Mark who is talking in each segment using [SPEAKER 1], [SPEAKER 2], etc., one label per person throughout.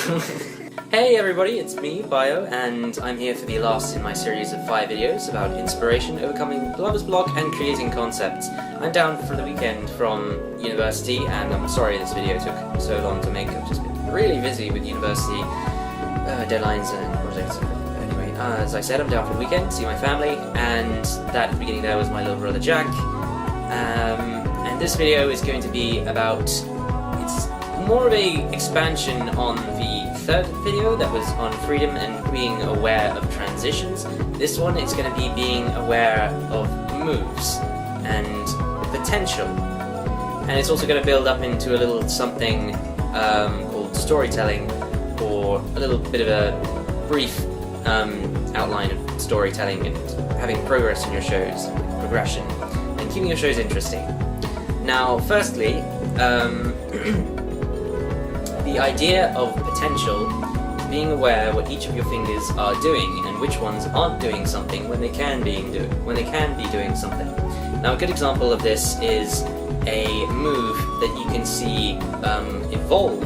[SPEAKER 1] Hey everybody, it's me, Bio, and I'm here for the last in my series of 5 videos about inspiration, overcoming lover's block, and creating concepts. I'm down for the weekend from university, and I'm sorry this video took so long to make. I've just been really busy with university deadlines and projects. Anyway, as I said, I'm down for the weekend to see my family, and that at the beginning there was my little brother Jack. And this video is going to be about, it's more of a expansion on the third video that was on freedom and being aware of transitions. This one is going to be being aware of moves and potential. And it's also going to build up into a little something called storytelling, or a little bit of a brief outline of storytelling and having progress in your shows, progression, and keeping your shows interesting. Now, firstly, the idea of potential is being aware what each of your fingers are doing and which ones aren't doing something when they can be doing something. Now, a good example of this is a move that you can see evolve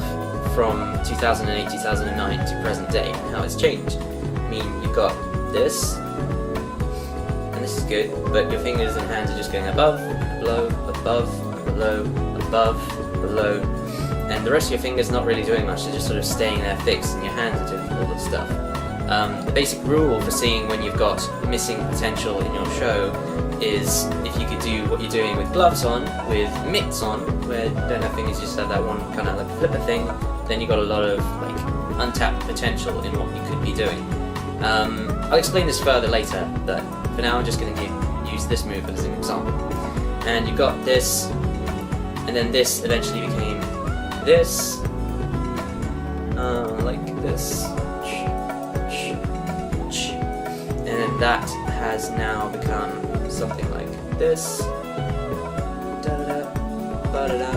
[SPEAKER 1] from 2008-2009 to present day, and how it's changed. I mean, you've got this, and this is good, but your fingers and hands are just going above, below, above, below, above, below, and the rest of your fingers not really doing much. They're just sort of staying there fixed, and your hands are doing all this stuff. The basic rule for seeing when you've got missing potential in your show is if you could do what you're doing with gloves on, with mitts on, where you don't have fingers, you just have that one kind of like flipper thing, then you've got a lot of like untapped potential in what you could be doing. I'll explain this further later, but for now I'm just going to use this move as an example. And you've got this, and then this eventually became this, like this, and then that has now become something like this, da-da-da, ba-da-da,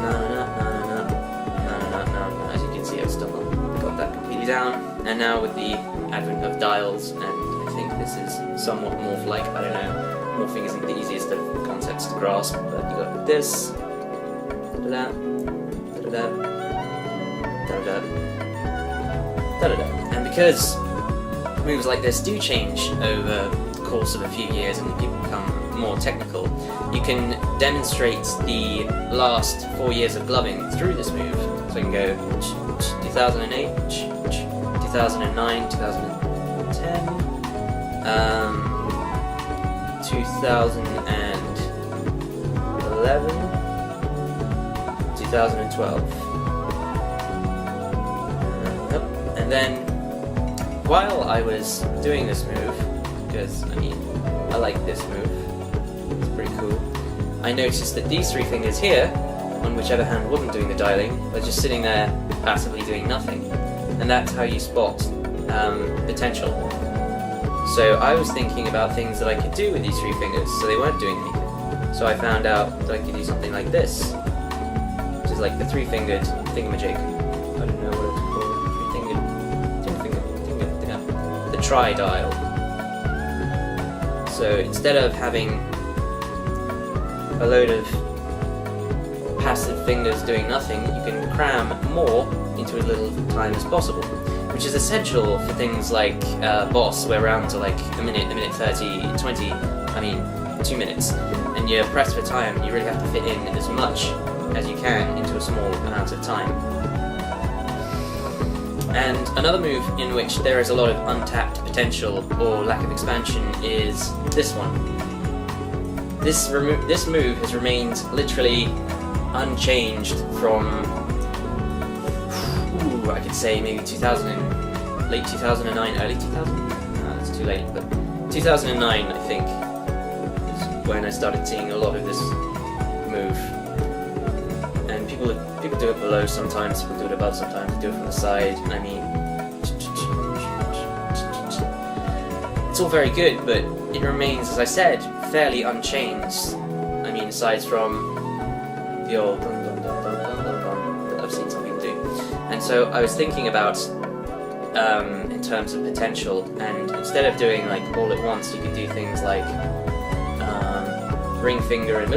[SPEAKER 1] na-na-na-na-na-na-na-na. As you can see, I've still not got that completely down, and now with the advent of dials, and I think this is somewhat morph-like, I don't know, morphing isn't the easiest of concepts to grasp, but you got this, da-da-da, da-da-da, da-da-da, da-da-da. And because moves like this do change over the course of a few years and people become more technical, you can demonstrate the last 4 years of gloving through this move. So you can go 2008, 2009, 2010, 2011, 2012. And then, while I was doing this move, because, I mean, I like this move, it's pretty cool, I noticed that these 3 fingers here, on whichever hand wasn't doing the dialing, were just sitting there passively doing nothing. And that's how you spot potential. So I was thinking about things that I could do with these 3 fingers, so they weren't doing anything. So I found out that I could do something like this, which is like the 3-fingered thingamajig. I don't know what it's called. 3-fingered, the tri-dial. So instead of having a load of passive fingers doing nothing, you can cram more into as little time as possible, which is essential for things like Boss, where rounds are like a minute 30, 20, 2 minutes, and you're pressed for time, and you really have to fit in as much as you can into a small amount of time. And another move in which there is a lot of untapped potential or lack of expansion is this one. This move has remained literally unchanged from, I could say maybe late 2009, early 2000? No, that's too late, but 2009 I think is when I started seeing a lot of this move. And people do it below sometimes, people do it above sometimes, they do it from the side, and I mean, it's all very good, but it remains, as I said, fairly unchanged. I mean, aside from the old dun dun dun dun dun dun dun that I've seen some people do. And so I was thinking about, in terms of potential, and instead of doing like all at once, you could do things like ring finger and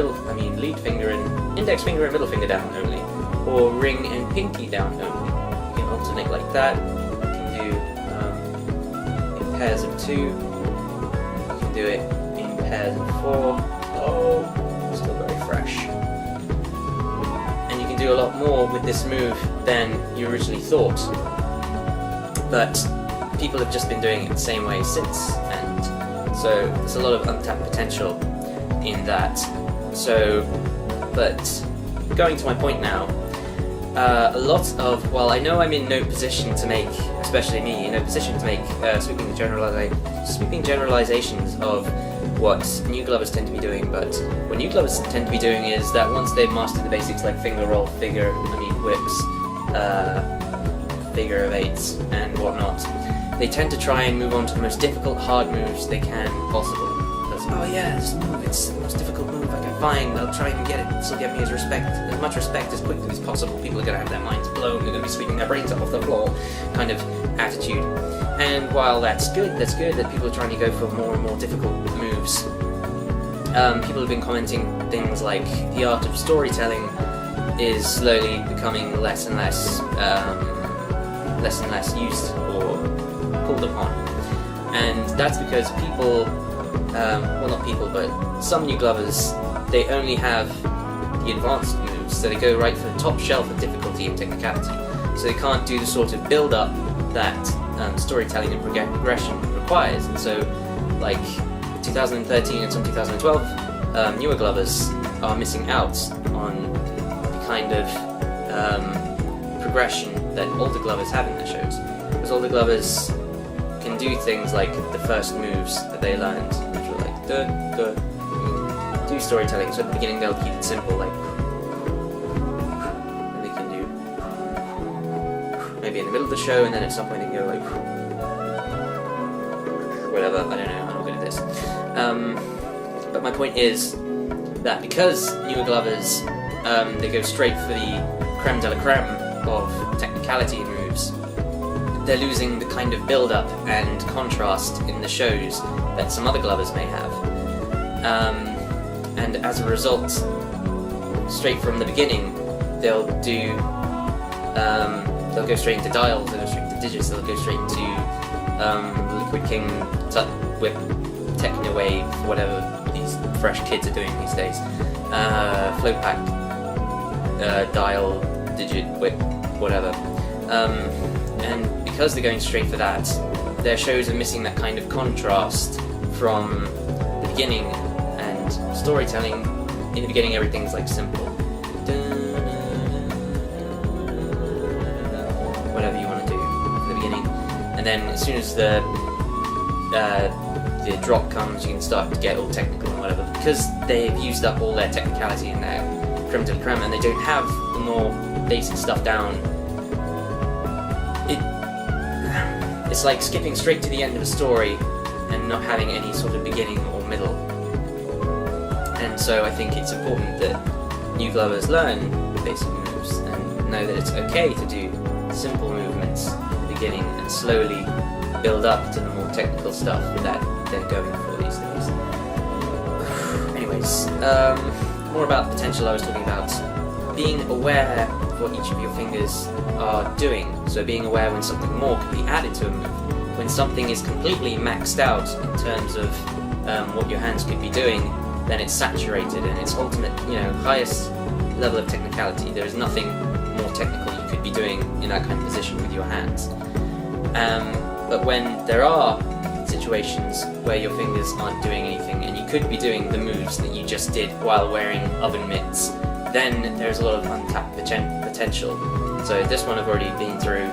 [SPEAKER 1] lead finger and index finger and middle finger down only, or ring and pinky down only. You can alternate like that. You can do in pairs of 2. You can do it in pairs of 4. Oh, still very fresh. And you can do a lot more with this move than you originally thought. But people have just been doing it the same way since, and so there's a lot of untapped potential in that. So, but going to my point now, a lot of, well, I know I'm in no position to make, especially me, in no position to make sweeping generalizations of what new glovers tend to be doing, but what new glovers tend to be doing is that once they've mastered the basics like finger roll, whips, figure of 8s and whatnot, they tend to try and move on to the most difficult hard moves they can possible. Because, oh yeah, this move, it's the most difficult move I can find, I'll try and get it, this will get me as much respect as quickly as possible. People are going to have their minds blown, they're going to be sweeping their brains off the floor kind of attitude. And while that's good that people are trying to go for more and more difficult moves, people have been commenting things like the art of storytelling is slowly becoming less and less used or pulled upon. And that's because people, well not people, but some new glovers, they only have the advanced moves, so they go right for the top shelf of difficulty and technicality. So they can't do the sort of build-up that storytelling and progression requires. And so, like 2013 and some 2012 newer glovers are missing out on the kind of progression that older glovers have in their shows. Because older glovers can do things like the first moves that they learned, which were like do storytelling. So at the beginning they'll keep it simple, like, and they can do maybe in the middle of the show, and then at some point they can go like whatever. I don't know. I'm not good at this. But my point is that because newer glovers they go straight for the creme de la creme of technicality moves, they're losing the kind of build-up and contrast in the shows that some other glovers may have. And as a result, straight from the beginning, they'll go straight into dials, they'll go straight into digits, they'll go straight to Liquid King, Whip, Techno Wave, whatever these fresh kids are doing these days. Flowpack, dial, digit, whip, whatever. And because they're going straight for that, their shows are missing that kind of contrast from the beginning, and storytelling in the beginning everything's like simple. Whatever you want to do in the beginning. And then as soon as the drop comes, you can start to get all technical and whatever. Because they've used up all their technicality in their creme de la creme and they don't have the more basic stuff down. It's like skipping straight to the end of a story and not having any sort of beginning or middle. And so I think it's important that new glovers learn the basic moves and know that it's okay to do simple movements in the beginning and slowly build up to the more technical stuff that they're going for these days. Anyways, more about potential. I was talking about being aware of what each of your fingers are doing. So being aware when something more can be added to a move. When something is completely maxed out in terms of what your hands could be doing, then it's saturated and its ultimate, highest level of technicality. There is nothing more technical you could be doing in that kind of position with your hands. But when there are situations where your fingers aren't doing anything and you could be doing the moves that you just did while wearing oven mitts, then there's a lot of untapped potential. So this one I've already been through.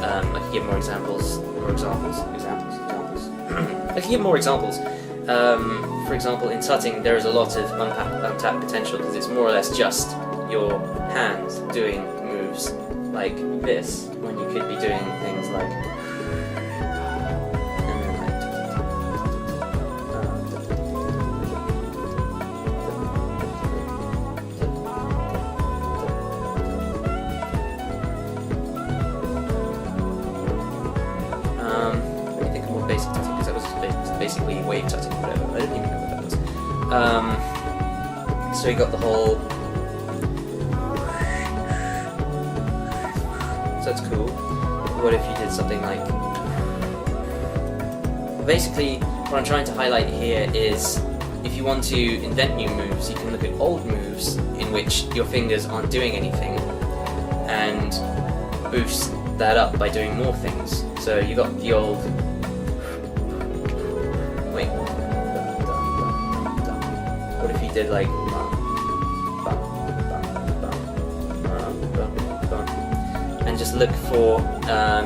[SPEAKER 1] I could give more examples. I could give more examples. For example, in tutting, there is a lot of untapped potential because it's more or less just your hands doing moves like this, when you could be doing things like. Basic tutting, because that was basically wave tutting, whatever. I didn't even know what that was. So you got the whole that's cool. What if you did something like... Basically, what I'm trying to highlight here is if you want to invent new moves, you can look at old moves in which your fingers aren't doing anything and boost that up by doing more things. So you got the old... Wait. What if you did like... and just look for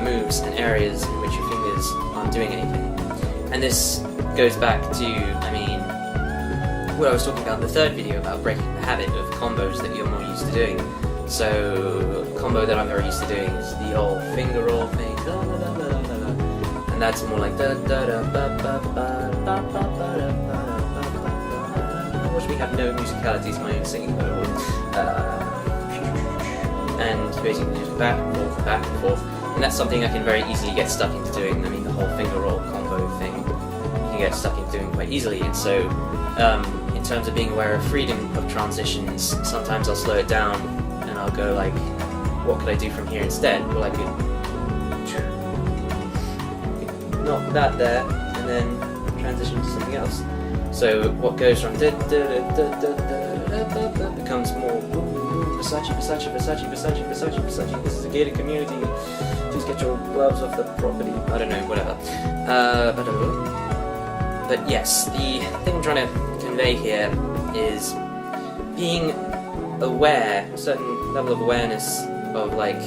[SPEAKER 1] moves and areas in which your fingers aren't doing anything. And this goes back to, I mean, what I was talking about in the third video about breaking the habit of combos that you're more used to doing. So, a combo that I'm very used to doing is the old finger roll thing, and that's more like which we have no musicalities, my own singing and basically just back and forth, and that's something I can very easily get stuck into doing. I mean, the whole finger roll combo thing, you can get stuck into doing quite easily, and so in terms of being aware of freedom of transitions, sometimes I'll slow it down and I'll go like, what could I do from here instead? Well, I could knock that there and then transition to something else. So what goes from becomes more Versace. This is a gated community. Please get your gloves off the property. I don't know, whatever. But yes, the thing I'm trying to convey here is being aware, a certain level of awareness of like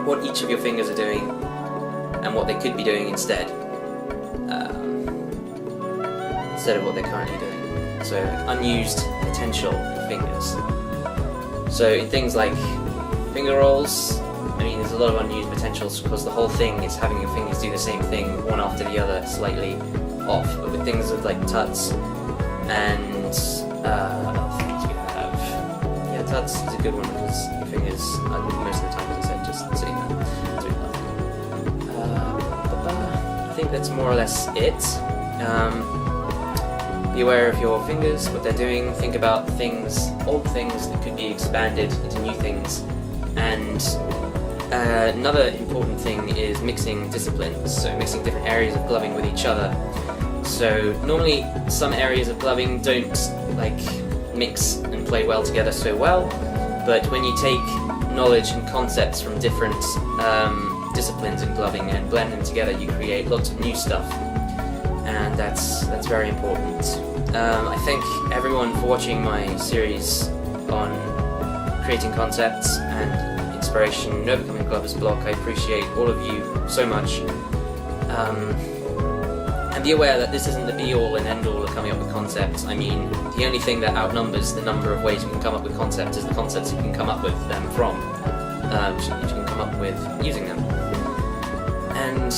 [SPEAKER 1] what each of your fingers are doing and what they could be doing instead of what they're currently doing. So unused potential fingers. So in things like finger rolls, I mean, there's a lot of unused potentials because the whole thing is having your fingers do the same thing one after the other, slightly off. But with things with like tuts and other things we have, yeah, tuts is a good one because your fingers, most of the time, as I said, just sitting there doing nothing. I think that's more or less it. Be aware of your fingers, what they're doing, think about things, old things that could be expanded into new things, and another important thing is mixing disciplines, so mixing different areas of gloving with each other. So normally some areas of gloving don't like mix and play well together so well, but when you take knowledge and concepts from different disciplines in gloving and blend them together, you create lots of new stuff. And that's very important. I thank everyone for watching my series on creating concepts and inspiration in overcoming Glover's block. I appreciate all of you so much. And be aware that this isn't the be-all and end-all of coming up with concepts. I mean, the only thing that outnumbers the number of ways you can come up with concepts is the concepts you can come up with them from, you can come up with using them. And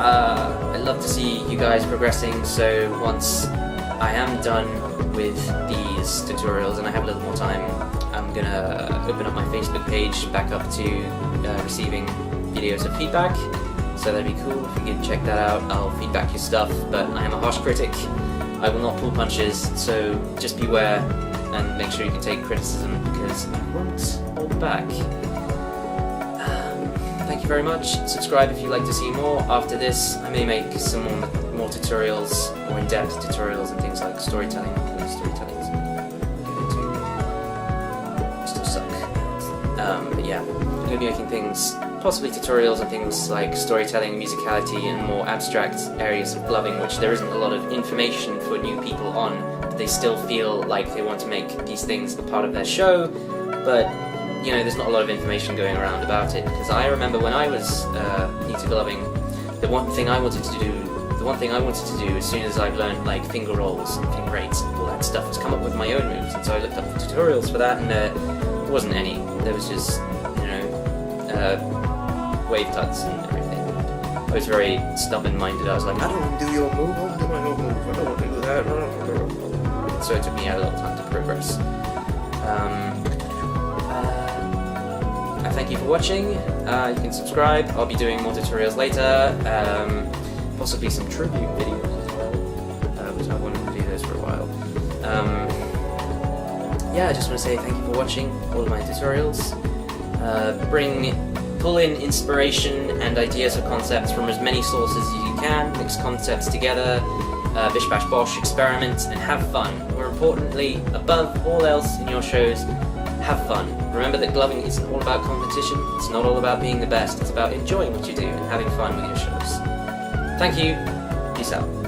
[SPEAKER 1] I'd love to see you guys progressing, so once I am done with these tutorials and I have a little more time, I'm gonna open up my Facebook page back up to receiving videos of feedback, so that'd be cool if you could check that out. I'll feedback your stuff, but I am a harsh critic. I will not pull punches, so just beware and make sure you can take criticism because I won't hold back. Thank you very much. Subscribe if you'd like to see more. After this, I may make some more tutorials, more in-depth tutorials and things like storytelling. Storytelling is still suck. But yeah, I'm going to be making things, possibly tutorials on things like storytelling, musicality, and more abstract areas of gloving, which there isn't a lot of information for new people on, but they still feel like they want to make these things a part of their show, but you know, there's not a lot of information going around about it, because I remember when I was new to gloving, the one thing I wanted to do as soon as I've learned like finger rolls and finger eights and all that stuff was come up with my own moves, and so I looked up tutorials for that, and there wasn't any. There was just, you know, wave tuts and everything. I was very stubborn-minded. I was like, I don't want to do your move, I want to do my own move, I don't want to do that. So it took me a little time to progress. Thank you for watching. You can subscribe. I'll be doing more tutorials later, possibly some tribute videos as well, which I wanted to do those for a while. Yeah, I just want to say thank you for watching all of my tutorials. Bring pull in inspiration and ideas or concepts from as many sources as you can, mix concepts together, bish bash bosh, experiment, and have fun. More importantly, above all else in your shows, have fun. Remember that gloving isn't all about competition, it's not all about being the best, it's about enjoying what you do and having fun with your shows. Thank you, peace out.